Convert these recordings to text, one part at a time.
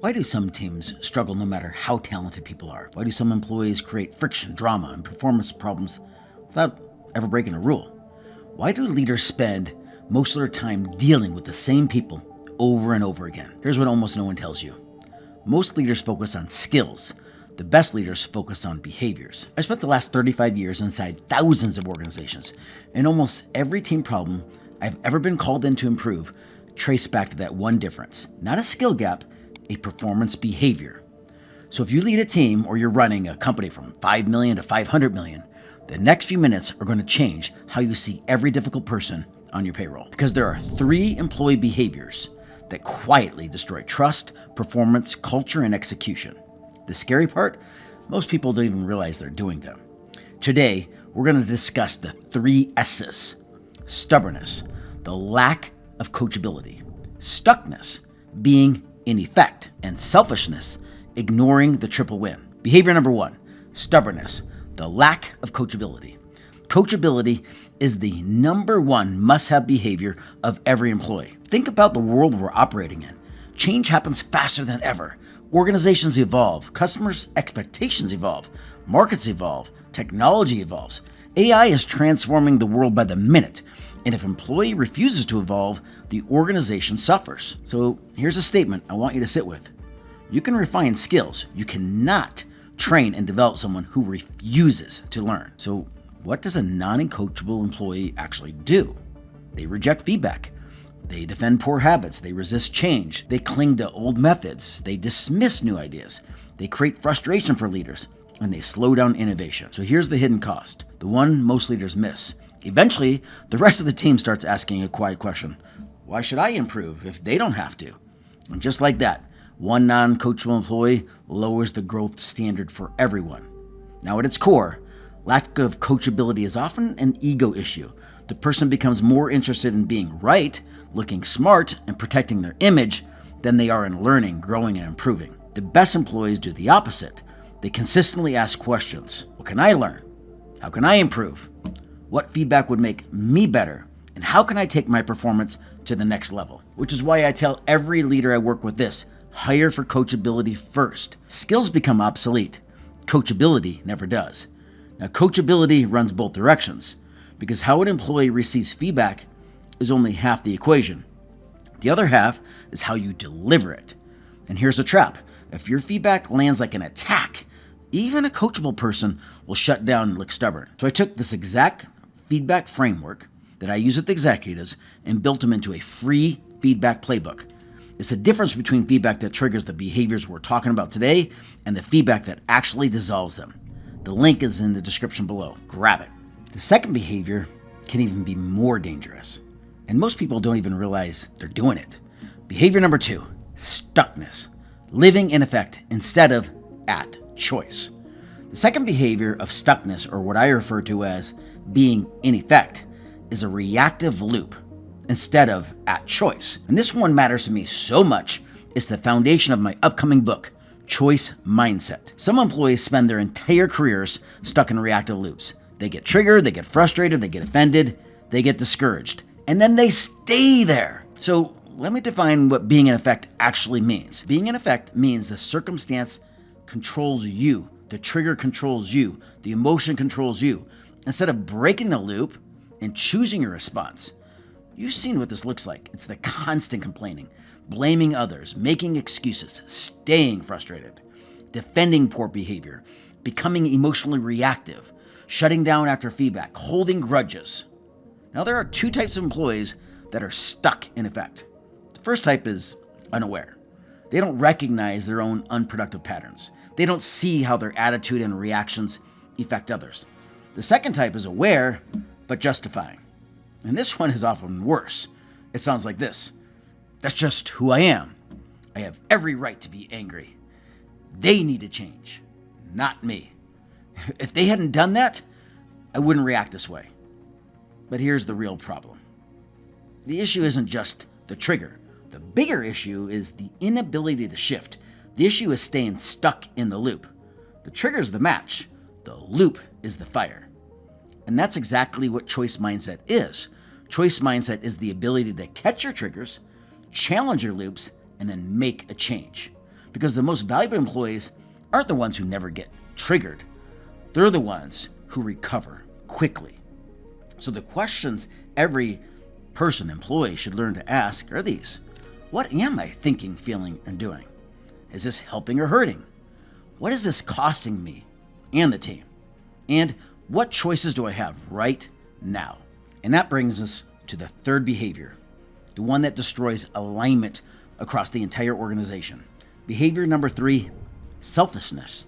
Why do some teams struggle no matter how talented people are? Why do some employees create friction, drama, and performance problems without ever breaking a rule? Why do leaders spend most of their time dealing with the same people over and over again? Here's what almost no one tells you. Most leaders focus on skills. The best leaders focus on behaviors. I spent the last 35 years inside thousands of organizations, and almost every team problem I've ever been called in to improve traced back to that one difference. Not a skill gap, a performance behavior. So if you lead a team or you're running a company from 5 million to 500 million, the next few minutes are going to change how you see every difficult person on your payroll. Because there are 3 employee behaviors that quietly destroy trust, performance, culture, and execution. The scary part, most people don't even realize they're doing them. Today, we're going to discuss the 3 S's. Stubbornness, the lack of coachability. Stuckness, being in effect, and selfishness, ignoring the triple win. Behavior number 1, stubbornness, the lack of coachability. Coachability is the number 1 must-have behavior of every employee. Think about the world we're operating in. Change happens faster than ever. Organizations evolve, customers' expectations evolve, markets evolve, technology evolves. AI is transforming the world by the minute, and if an employee refuses to evolve, the organization suffers. So here's a statement I want you to sit with. You can refine skills. You cannot train and develop someone who refuses to learn. So what does a non-coachable employee actually do? They reject feedback. They defend poor habits. They resist change. They cling to old methods. They dismiss new ideas. They create frustration for leaders, and they slow down innovation. So here's the hidden cost, the one most leaders miss. Eventually, the rest of the team starts asking a quiet question. Why should I improve if they don't have to? And just like that, one non-coachable employee lowers the growth standard for everyone. Now, at its core, lack of coachability is often an ego issue. The person becomes more interested in being right, looking smart, and protecting their image than they are in learning, growing, and improving. The best employees do the opposite. They consistently ask questions. What can I learn? How can I improve? What feedback would make me better? And how can I take my performance to the next level? Which is why I tell every leader I work with this: hire for coachability first. Skills become obsolete. Coachability never does. Now, coachability runs both directions, because how an employee receives feedback is only half the equation. The other half is how you deliver it. And here's the trap. If your feedback lands like an attack, even a coachable person will shut down and look stubborn. So I took this exact feedback framework that I use with executives and built them into a free feedback playbook. It's the difference between feedback that triggers the behaviors we're talking about today and the feedback that actually dissolves them. The link is in the description below. Grab it. The second behavior can even be more dangerous, and most people don't even realize they're doing it. Behavior number 2, stuckness, living in effect instead of at choice. The second behavior of stuckness, or what I refer to as being in effect, is a reactive loop instead of at choice. And this one matters to me so much, it's the foundation of my upcoming book, Choice Mindset. Some employees spend their entire careers stuck in reactive loops. They get triggered, they get frustrated, they get offended, they get discouraged, and then they stay there. So let me define what being in effect actually means. Being in effect means the circumstance controls you, the trigger controls you, the emotion controls you. Instead of breaking the loop and choosing your response, you've seen what this looks like. It's the constant complaining, blaming others, making excuses, staying frustrated, defending poor behavior, becoming emotionally reactive, shutting down after feedback, holding grudges. Now, there are 2 types of employees that are stuck in effect. The first type is unaware. They don't recognize their own unproductive patterns. They don't see how their attitude and reactions affect others. The second type is aware, but justifying. And this one is often worse. It sounds like this. That's just who I am. I have every right to be angry. They need to change, not me. If they hadn't done that, I wouldn't react this way. But here's the real problem. The issue isn't just the trigger. The bigger issue is the inability to shift. The issue is staying stuck in the loop. The trigger is the match. The loop is the fire. And that's exactly what choice mindset is. Choice mindset is the ability to catch your triggers, challenge your loops, and then make a change. because the most valuable employees aren't the ones who never get triggered. They're the ones who recover quickly. So the questions every employee should learn to ask are these. What am I thinking, feeling, and doing? Is this helping or hurting? What is this costing me and the team? And what choices do I have right now? And that brings us to the third behavior, the one that destroys alignment across the entire organization. Behavior number 3, selfishness,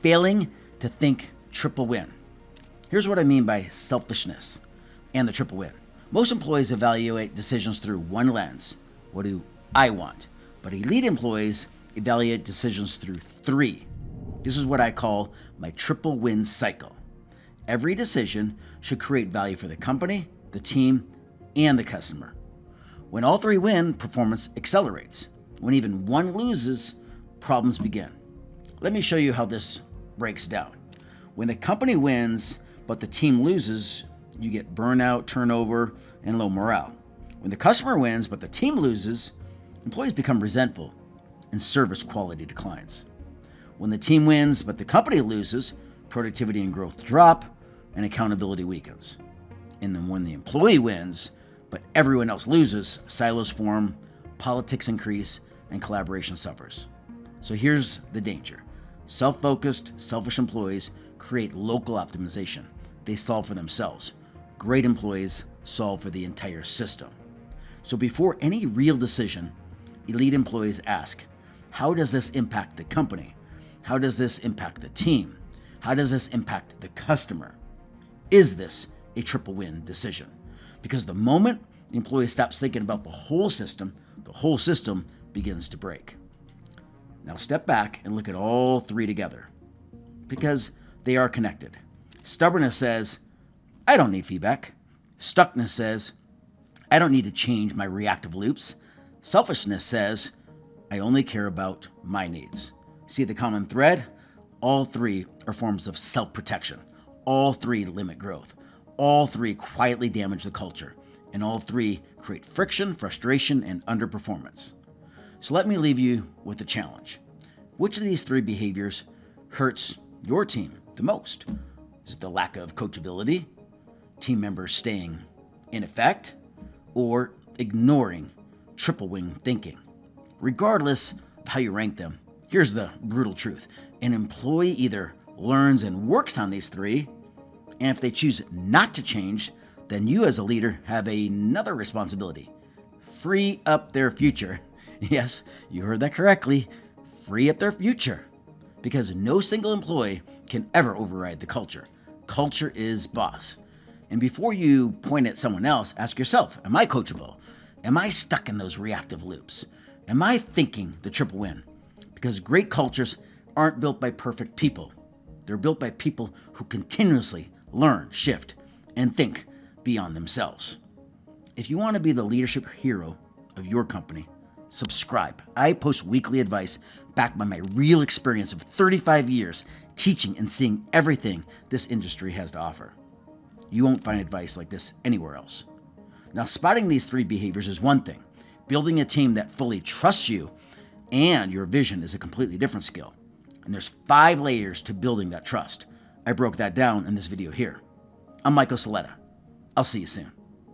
failing to think triple win. Here's what I mean by selfishness and the triple win. Most employees evaluate decisions through one lens. What do I want? But elite employees evaluate decisions through 3. This is what I call my triple win cycle. Every decision should create value for the company, the team, and the customer. When all 3 win, performance accelerates. When even one loses, problems begin. Let me show you how this breaks down. When the company wins, but the team loses, you get burnout, turnover, and low morale. When the customer wins, but the team loses, employees become resentful and service quality declines. When the team wins, but the company loses, productivity and growth drop, and accountability weakens. And then when the employee wins, but everyone else loses, silos form, politics increase, and collaboration suffers. So here's the danger. Self-focused, selfish employees create local optimization. They solve for themselves. Great employees solve for the entire system. So before any real decision, elite employees ask, how does this impact the company? How does this impact the team? How does this impact the customer? Is this a triple win decision? Because the moment the employee stops thinking about the whole system begins to break. Now step back and look at all 3 together, because they are connected. Stubbornness says, I don't need feedback. Stuckness says, I don't need to change my reactive loops. Selfishness says, I only care about my needs. See the common thread? All 3 are forms of self-protection. All 3 limit growth. All 3 quietly damage the culture. And all 3 create friction, frustration, and underperformance. So let me leave you with a challenge. Which of these 3 behaviors hurts your team the most? Is it the lack of coachability, team members staying in effect, or ignoring triple win thinking? Regardless of how you rank them, here's the brutal truth. An employee either learns and works on these 3, and if they choose not to change, then you as a leader have another responsibility. Free up their future. Yes, you heard that correctly. Free up their future. Because no single employee can ever override the culture. Culture is boss. And before you point at someone else, ask yourself, am I coachable? Am I stuck in those reactive loops? Am I thinking the triple win? Because great cultures aren't built by perfect people. They're built by people who continuously learn, shift, and think beyond themselves. If you want to be the leadership hero of your company, subscribe. I post weekly advice backed by my real experience of 35 years teaching and seeing everything this industry has to offer. You won't find advice like this anywhere else. Now, spotting these 3 behaviors is one thing. Building a team that fully trusts you and your vision is a completely different skill. And there's 5 layers to building that trust. I broke that down in this video here. I'm Michael Saletta. I'll see you soon.